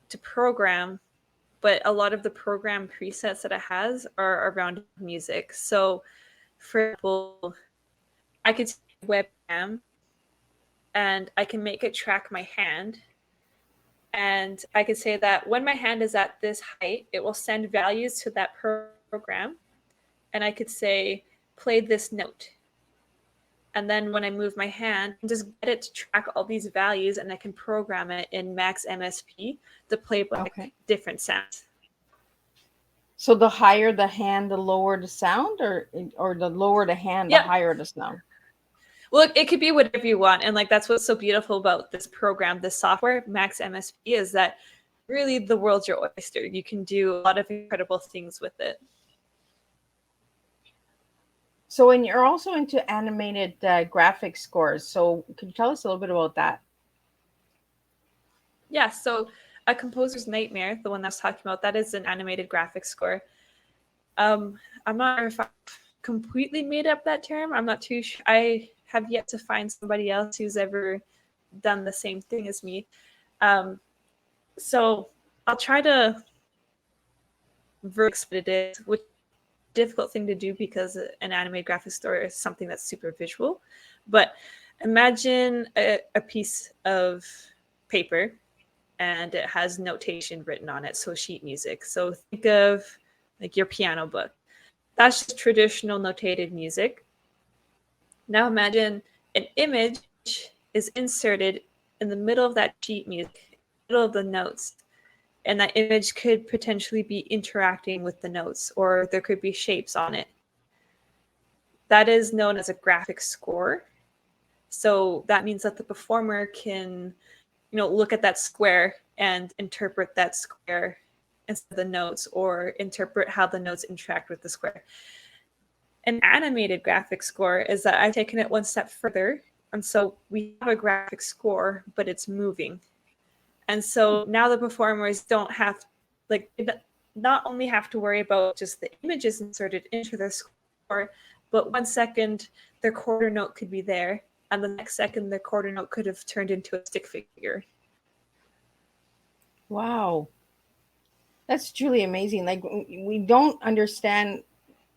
Speaker 3: to program, but a lot of the program presets that it has are around music. So for example, I could take a webcam and I can make it track my hand. And I could say that when my hand is at this height, it will send values to that program. And I could say, play this note. And then when I move my hand, I just get it to track all these values, and I can program it in Max MSP to play back different sounds.
Speaker 2: So the higher the hand, the lower the sound, or the lower the hand, the higher the sound?
Speaker 3: Well, it could be whatever you want. And like that's what's so beautiful about this program, this software, Max MSP, is that really the world's your oyster. You can do a lot of incredible things with it.
Speaker 2: So, and you're also into animated graphic scores. So, could you tell us a little bit about that?
Speaker 3: Yeah, so A Composer's Nightmare, the one I was talking about, that is an animated graphic score. I'm not sure if I've completely made up that term. I'm not too sure. I have yet to find somebody else who's ever done the same thing as me. So I'll try to explain it is, which is a difficult thing to do because an animated graphic story is something that's super visual. But imagine a piece of paper and it has notation written on it, so sheet music. So think of like your piano book. That's just traditional notated music. Now imagine an image is inserted in the middle of that sheet music, middle of the notes, and that image could potentially be interacting with the notes, or there could be shapes on it. That is known as a graphic score. So that means that the performer can, look at that square and interpret that square instead of the notes, or interpret how the notes interact with the square. An animated graphic score is that I've taken it one step further. And so we have a graphic score, but it's moving. And so now the performers don't have, not only have to worry about just the images inserted into their score, but 1 second their quarter note could be there, and the next second their quarter note could have turned into a stick figure.
Speaker 2: Wow. That's truly amazing. Like, we don't understand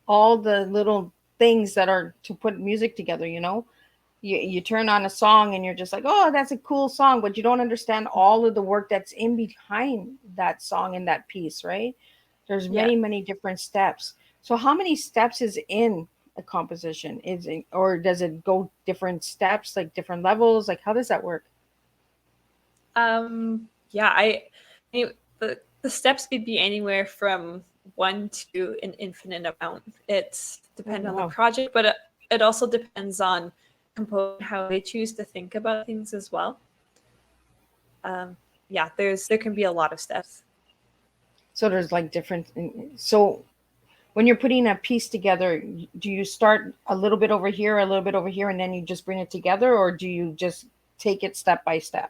Speaker 2: all the little things that are to put music together, You turn on a song and you're just like, oh, that's a cool song, but you don't understand all of the work that's in behind that song and that piece, right? There's many different steps. So how many steps is in a composition? Or does it go different steps, like different levels? Like, how does that work?
Speaker 3: The steps could be anywhere from 1 to an infinite amount. It's depends on the project, but it also depends on how they choose to think about things as well. There can be a lot of steps.
Speaker 2: So there's like different. So when you're putting a piece together, do you start a little bit over here, a little bit over here, and then you just bring it together, or do you just take it step by step?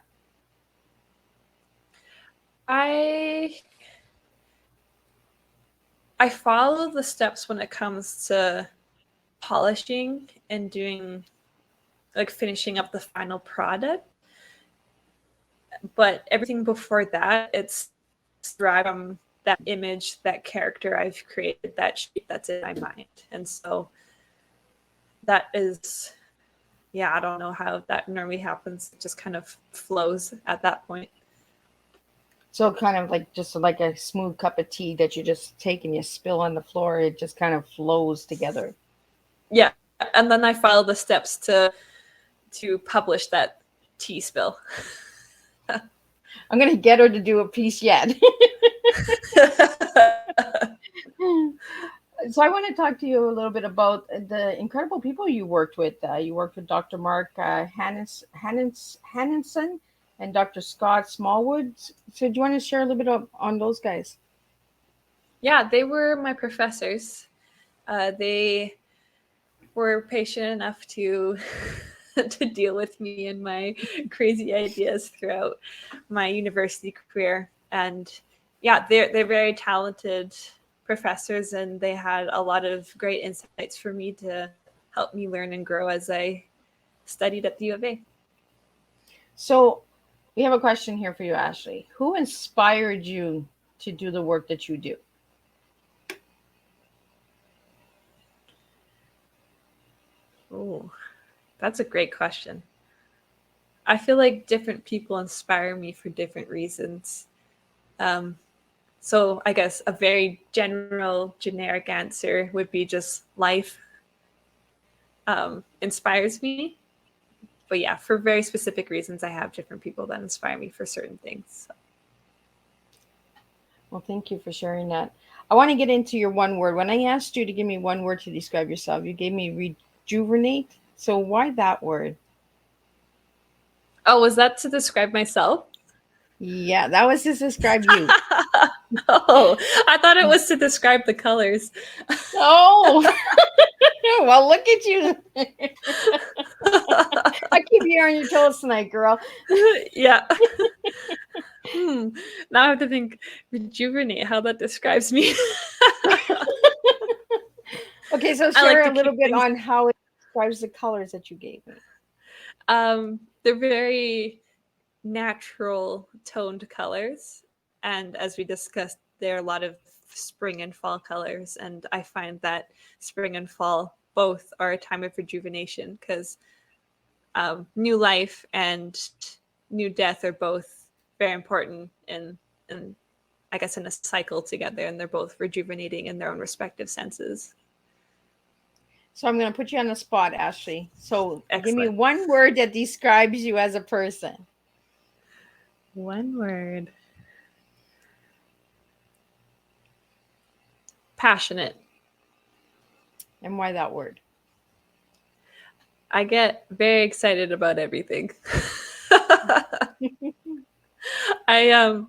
Speaker 3: I follow the steps when it comes to polishing and doing, like, finishing up the final product. But everything before that, it's derived from that image, that character I've created, that shape that's in my mind. And so that is, I don't know how that normally happens. It just kind of flows at that point.
Speaker 2: So kind of like just like a smooth cup of tea that you just take and you spill on the floor. It just kind of flows together.
Speaker 3: Yeah. And then I follow the steps to publish that tea spill.
Speaker 2: I'm going to get her to do a piece yet. So I want to talk to you a little bit about the incredible people you worked with. You worked with Dr. Mark Hanneson and Dr. Scott Smallwood. So do you want to share a little bit on those guys?
Speaker 3: Yeah, they were my professors. They were patient enough to to deal with me and my crazy ideas throughout my university career. And they're very talented professors, and they had a lot of great insights for me to help me learn and grow as I studied at the U of A.
Speaker 2: So we have a question here for you, Ashley. Who inspired you to do the work that you do?
Speaker 3: Oh, that's a great question. I feel like different people inspire me for different reasons. So I guess a very generic answer would be just life. inspires me. But yeah, for very specific reasons, I have different people that inspire me for certain things. So.
Speaker 2: Well, thank you for sharing that. I want to get into your one word. When I asked you to give me one word to describe yourself, you gave me rejuvenate. So why that word?
Speaker 3: Oh, was that to describe myself?
Speaker 2: Yeah, that was to describe you.
Speaker 3: Oh, I thought it was to describe the colors.
Speaker 2: Oh, well, look at you. I keep you on your toes tonight, girl.
Speaker 3: Yeah. Now I have to think rejuvenate, how that describes me.
Speaker 2: Okay, so
Speaker 3: I like
Speaker 2: share
Speaker 3: to
Speaker 2: a little
Speaker 3: keep
Speaker 2: bit
Speaker 3: things.
Speaker 2: on how it describes the colors that you gave me.
Speaker 3: They're very natural toned colors. And as we discussed, there are a lot of spring and fall colors. And I find that spring and fall both are a time of rejuvenation because new life and new death are both very important in I guess in a cycle together, and they're both rejuvenating in their own respective senses.
Speaker 2: So I'm going to put you on the spot, Ashley. So give me
Speaker 3: Excellent.
Speaker 2: one word that describes you as a person.
Speaker 3: One word. Passionate.
Speaker 2: And why that word?
Speaker 3: I get very excited about everything. I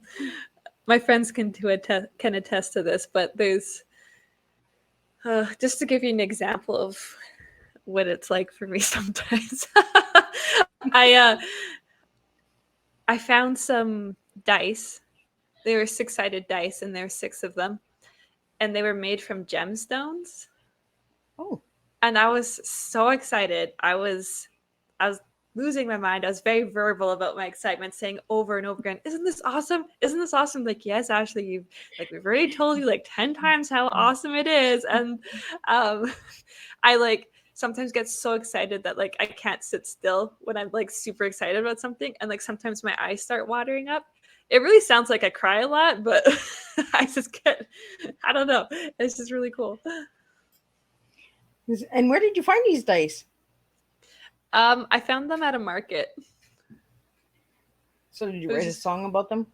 Speaker 3: my friends can attest to this, but there's just to give you an example of what it's like for me sometimes. I uh, I found some dice. They were six-sided dice, and there were six of them, and they were made from gemstones.
Speaker 2: Oh,
Speaker 3: And I was so excited. I was losing my mind. I was very verbal about my excitement, saying over and over again, "Isn't this awesome? Isn't this awesome?" Like, yes, Ashley, we've already told you like 10 times how awesome it is. And um I like sometimes get so excited that like I can't sit still when I'm like super excited about something, and like sometimes my eyes start watering up. It really sounds like I cry a lot, but I don't know. It's just really cool.
Speaker 2: and where did you find these dice?
Speaker 3: I found them at a market.
Speaker 2: So did you
Speaker 3: It was
Speaker 2: write a
Speaker 3: just
Speaker 2: song about them?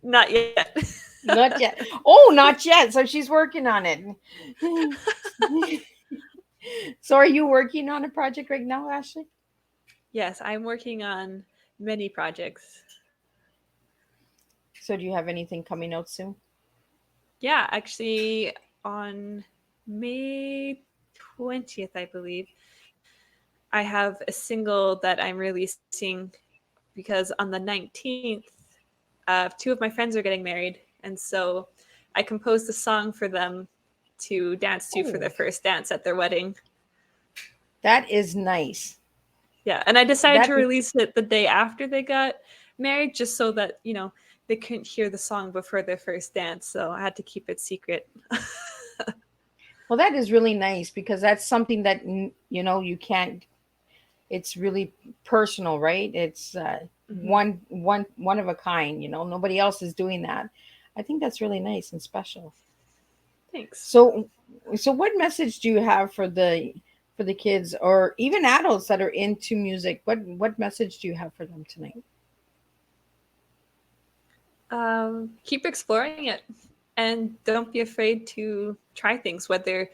Speaker 3: not yet.
Speaker 2: Not yet. Oh, not yet. So she's working on it. So are you working on a project right now, Ashley?
Speaker 3: Yes, I'm working on many projects.
Speaker 2: So do you have anything coming out soon?
Speaker 3: Yeah, actually, on May 20th, I believe, I have a single that I'm releasing because on the 19th, two of my friends are getting married. And so I composed a song for them to dance to for
Speaker 2: Oh,
Speaker 3: their first dance at their wedding.
Speaker 2: that is nice.
Speaker 3: Yeah, and I decided
Speaker 2: That
Speaker 3: to release it the day after they got married just so that, they couldn't hear the song before their first dance. So I had to keep it secret.
Speaker 2: well, that is really nice because that's something that you can't. It's really personal, right? It's
Speaker 3: Mm-hmm.
Speaker 2: one of a kind. Nobody else is doing that. I think that's really nice and special.
Speaker 3: Thanks.
Speaker 2: So what message do you have for the kids or even adults that are into music? What message do you have for them tonight?
Speaker 3: Keep exploring it, and don't be afraid to try things, whether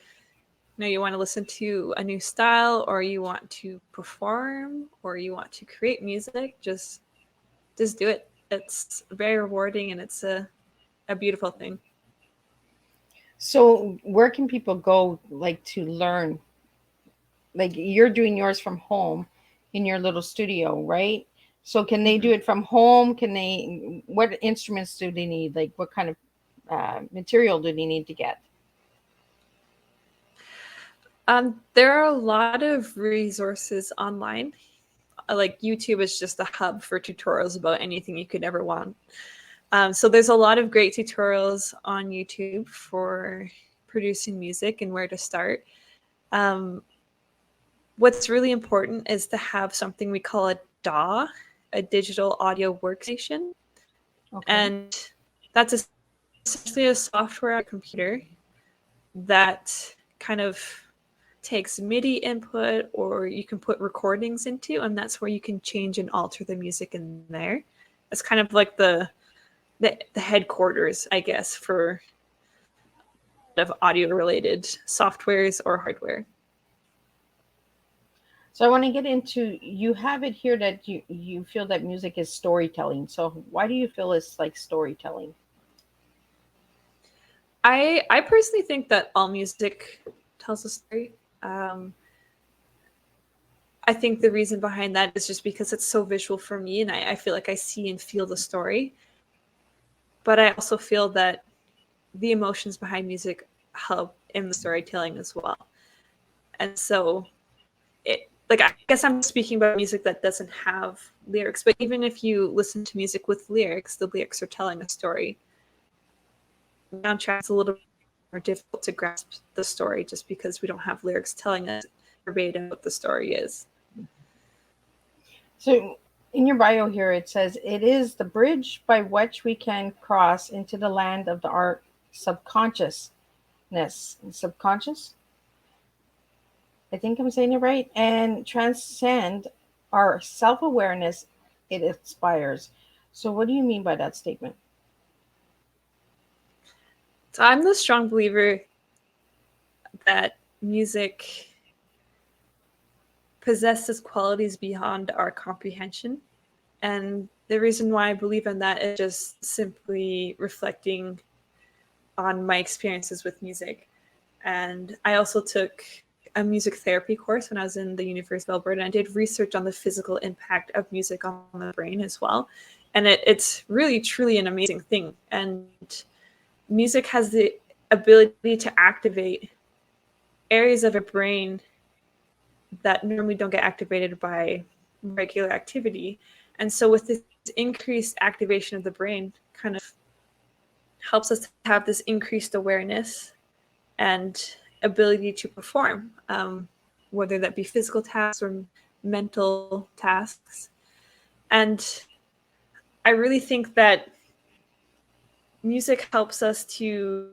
Speaker 3: you want to listen to a new style, or you want to perform, or you want to create music. Just do it. It's very rewarding, and it's a beautiful thing.
Speaker 2: So where can people go like to learn? Like you're doing yours from home in your little studio, right? So can they
Speaker 3: Mm-hmm.
Speaker 2: do it from home? What instruments do they need? Like what kind of material do they need to get?
Speaker 3: There are a lot of resources online. Like YouTube is just a hub for tutorials about anything you could ever want. So there's a lot of great tutorials on YouTube for producing music and where to start. Um, what's really important is to have something we call a DAW, a digital audio workstation,
Speaker 2: Okay.
Speaker 3: and that's essentially a software on a computer that kind of takes MIDI input, or you can put recordings into, and that's where you can change and alter the music in there. It's kind of like the headquarters, I guess, for of audio related softwares or hardware.
Speaker 2: So I want to get into, you have it here that you feel that music is storytelling. So why do you feel it's like storytelling?
Speaker 3: I personally think that all music tells a story. Um, I think the reason behind that is just because it's so visual for me, and I feel like I see and feel the story. But I also feel that the emotions behind music help in the storytelling as well. And so like, I guess I'm speaking about music that doesn't have lyrics, but even if you listen to music with lyrics, the lyrics are telling a story. Soundtrack's a little more difficult to grasp the story just because we don't have lyrics telling us verbatim what the story is.
Speaker 2: So in your bio here, it says it is the bridge by which we can cross into the land of our subconsciousness. Subconscious? I think I'm saying it right. And transcend our self awareness it inspires. So, what do you mean by that statement?
Speaker 3: So I'm the strong believer that music possesses qualities beyond our comprehension. And the reason why I believe in that is just simply reflecting on my experiences with music. And I also took a music therapy course when I was in the University of Alberta, and I did research on the physical impact of music on the brain as well. And it's really, truly an amazing thing. And music has the ability to activate areas of a brain that normally don't get activated by regular activity. And so with this increased activation of the brain, kind of helps us to have this increased awareness and ability to perform, whether that be physical tasks or mental tasks. And I really think that music helps us to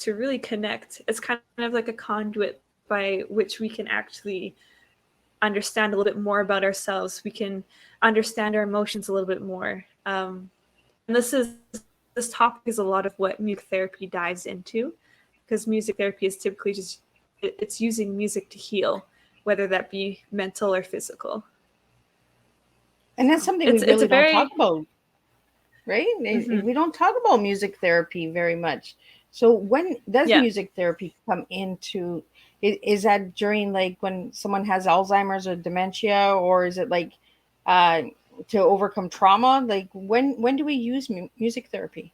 Speaker 3: really connect. It's kind of like a conduit by which we can actually understand a little bit more about ourselves. We can understand our emotions a little bit more. And this topic is a lot of what music therapy dives into, because music therapy is typically just it's using music to heal, whether that be mental or physical.
Speaker 2: And that's something we
Speaker 3: It's
Speaker 2: really
Speaker 3: a
Speaker 2: don't talk
Speaker 3: very
Speaker 2: about, right? We don't talk about music therapy very much. So when does
Speaker 3: yeah.
Speaker 2: music therapy come into? Is that during like when someone has Alzheimer's or dementia, or is it like uh, to overcome trauma? Like when do we use music therapy?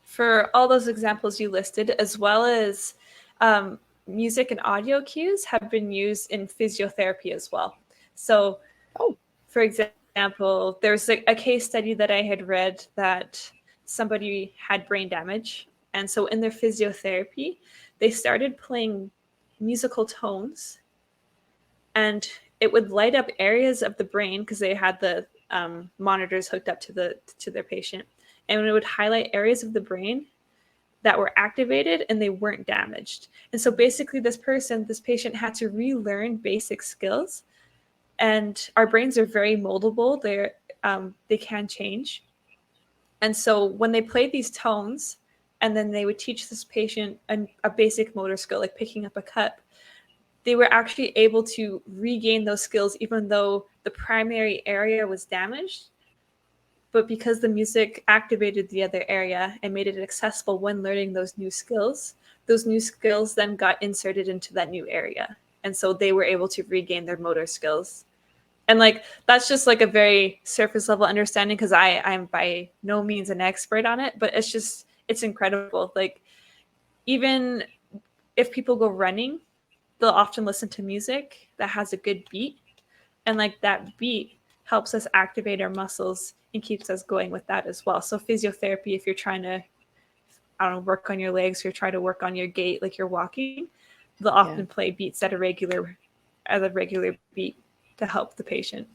Speaker 3: For all those examples you listed, as well as music and audio cues have been used in physiotherapy as well. So,
Speaker 2: Oh,
Speaker 3: for example, there's a case study that I had read that somebody had brain damage. And so in their physiotherapy, they started playing musical tones, and it would light up areas of the brain because they had the monitors hooked up to their patient, and it would highlight areas of the brain that were activated and they weren't damaged. And so basically this patient had to relearn basic skills. And our brains are very moldable. They can change. And so when they played these tones, and then they would teach this patient a basic motor skill, like picking up a cup, they were actually able to regain those skills even though the primary area was damaged. But because the music activated the other area and made it accessible when learning those new skills then got inserted into that new area. And so they were able to regain their motor skills. And like that's just like a very surface level understanding, because I'm by no means an expert on it, but it's incredible. Like even if people go running, they'll often listen to music that has a good beat, and like that beat helps us activate our muscles and keeps us going with that as well. So physiotherapy, if you're trying to, I don't know, work on your legs, or try to work on your gait like you're walking, they'll
Speaker 2: yeah.
Speaker 3: often play beats at a regular beat to help the patient.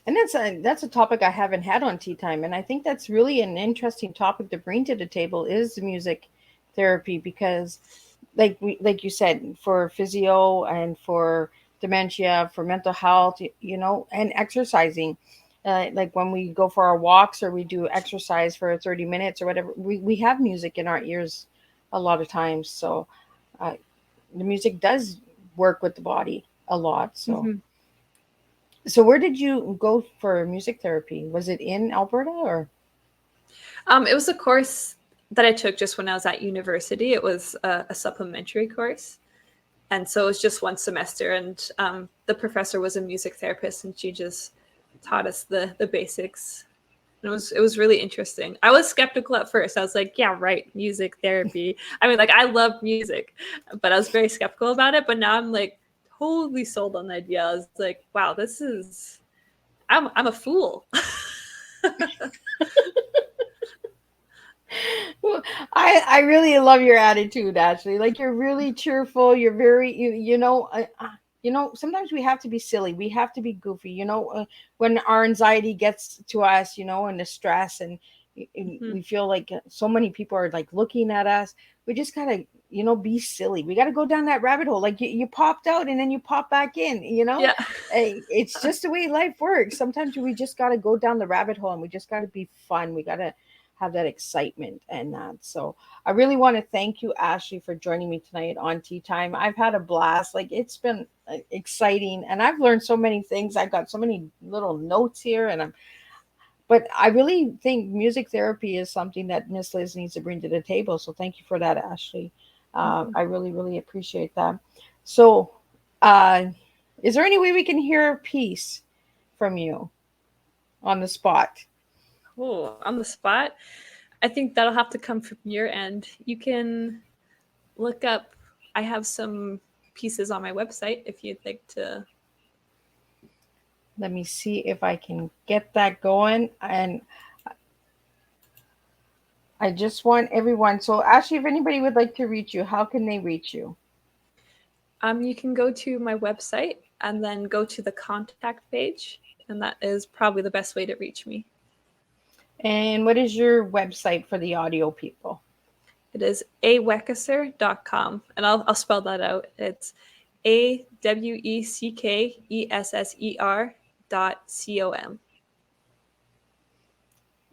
Speaker 2: And that's a topic I haven't had on Tea Time, and I think that's really an interesting topic to bring to the table is music therapy because like you said, for physio and for dementia, for mental health, and exercising. Like when we go for our walks or we do exercise for 30 minutes or whatever, we have music in our ears a lot of times. So uh, the music does work with the body a lot.
Speaker 3: Mhm.
Speaker 2: So where did you go for music therapy? Was it in Alberta or?
Speaker 3: It was a course that I took just when I was at university. It was a supplementary course, and so it was just one semester. And the professor was a music therapist, and she just taught us the basics. And it was really interesting. I was skeptical at first. I was like, yeah, right, music therapy. I mean, like I love music, but I was very skeptical about it. But now I'm like totally sold on the idea. I was like, wow, this is I'm a fool.
Speaker 2: Well, I really love your attitude, Ashley. Like you're really cheerful. You're very sometimes we have to be silly. We have to be goofy. When our anxiety gets to us, and the stress, and
Speaker 3: Mhm.
Speaker 2: we feel like so many people are like looking at us. We just gotta be silly. We gotta go down that rabbit hole. Like you popped out and then you pop back in.
Speaker 3: Yeah.
Speaker 2: It's just the way life works. Sometimes we just gotta go down the rabbit hole and we just gotta be fun. We gotta have that excitement and that. So I really want to thank you, Ashley, for joining me tonight on Tea Time. I've had a blast. Like it's been exciting, and I've learned so many things. I got so many little notes here, but I really think music therapy is something that Miss Liz needs to bring to the table. So thank you for that, Ashley.
Speaker 3: Mhm.
Speaker 2: I really, really appreciate that. So, uh, is there any way we can hear a piece from you on the spot?
Speaker 3: Cool. On the spot. I think that'll have to come from your end. You can look up, I have some pieces on my website if you'd like to.
Speaker 2: Let me see if I can get that going. And I just want everyone. So, actually, if anybody would like to reach you, how can they reach you?
Speaker 3: You can go to my website and then go to the contact page, and that is probably the best way to reach me.
Speaker 2: And what is your website for the audio people?
Speaker 3: It is aweckesser.com, and I'll spell that out. It's AWECKESSER.com.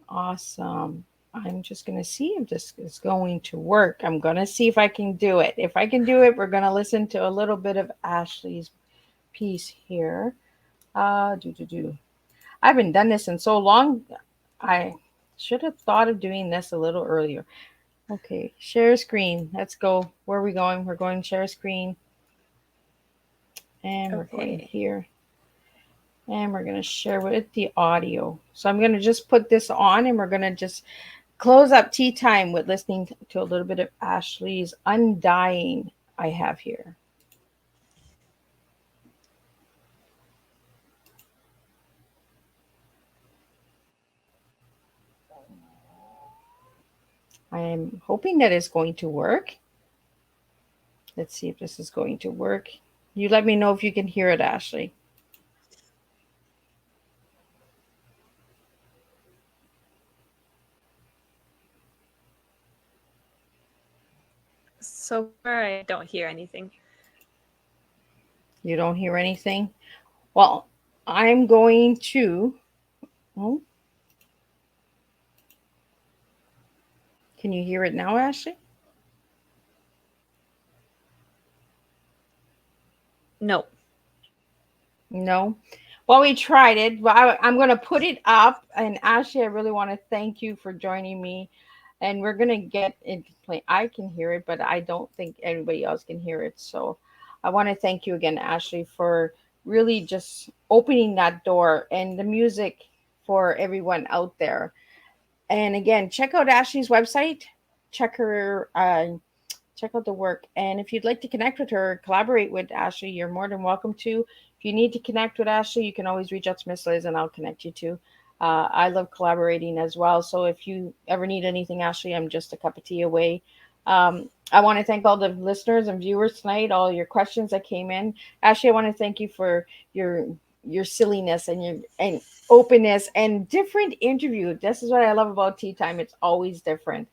Speaker 2: Awesome. I'm just going to see if this is going to work. I'm going to see if I can do it. If I can do it, we're going to listen to a little bit of Ashley's piece here. Do, do, do. I haven't done this in so long. I should have thought of doing this a little earlier. Okay, share screen. Let's go. Where are we going? We're going share screen. And we're going
Speaker 3: Okay.
Speaker 2: here. And we're going to share with the audio. So I'm going to just put this on and we're going to just close up tea time with listening to a little bit of Ashley's Undying I have here. I am hoping that it's going to work. Let's see if this is going to work. You let me know if you can hear it, Ashley.
Speaker 3: So far, I don't hear anything.
Speaker 2: You don't hear anything? Well, I'm going to. Oh, can you hear it now, Ashley?
Speaker 3: No.
Speaker 2: No. Well, we tried it. But I'm going to put it up. And Ashley, I really want to thank you for joining me. And we're going to get it play. I can hear it, but I don't think anybody else can hear it. So I want to thank you again, Ashley, for really just opening that door and the music for everyone out there. And again, check out Ashley's website. Check her check out the work. And if you'd like to connect with her, collaborate with Ashley, you're more than welcome to. If you need to connect with Ashley, you can always reach out to Miss Liz and I'll connect you to. I love collaborating as well. So if you ever need anything, Ashley, I'm just a cup of tea away. I want to thank all the listeners and viewers tonight, all your questions that came in. Ashley, I want to thank you for your your silliness and your and openness and different interview. This is what I love about Tea Time. It's always different.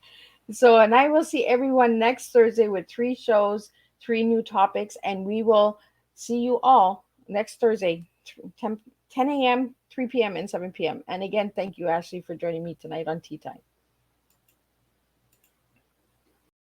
Speaker 2: So, and I will see everyone next Thursday with 3 shows, 3 new topics, and we will see you all next Thursday, 10 a.m., 3 p.m., and 7 p.m. And again, thank you, Ashley, for joining me tonight on Tea Time.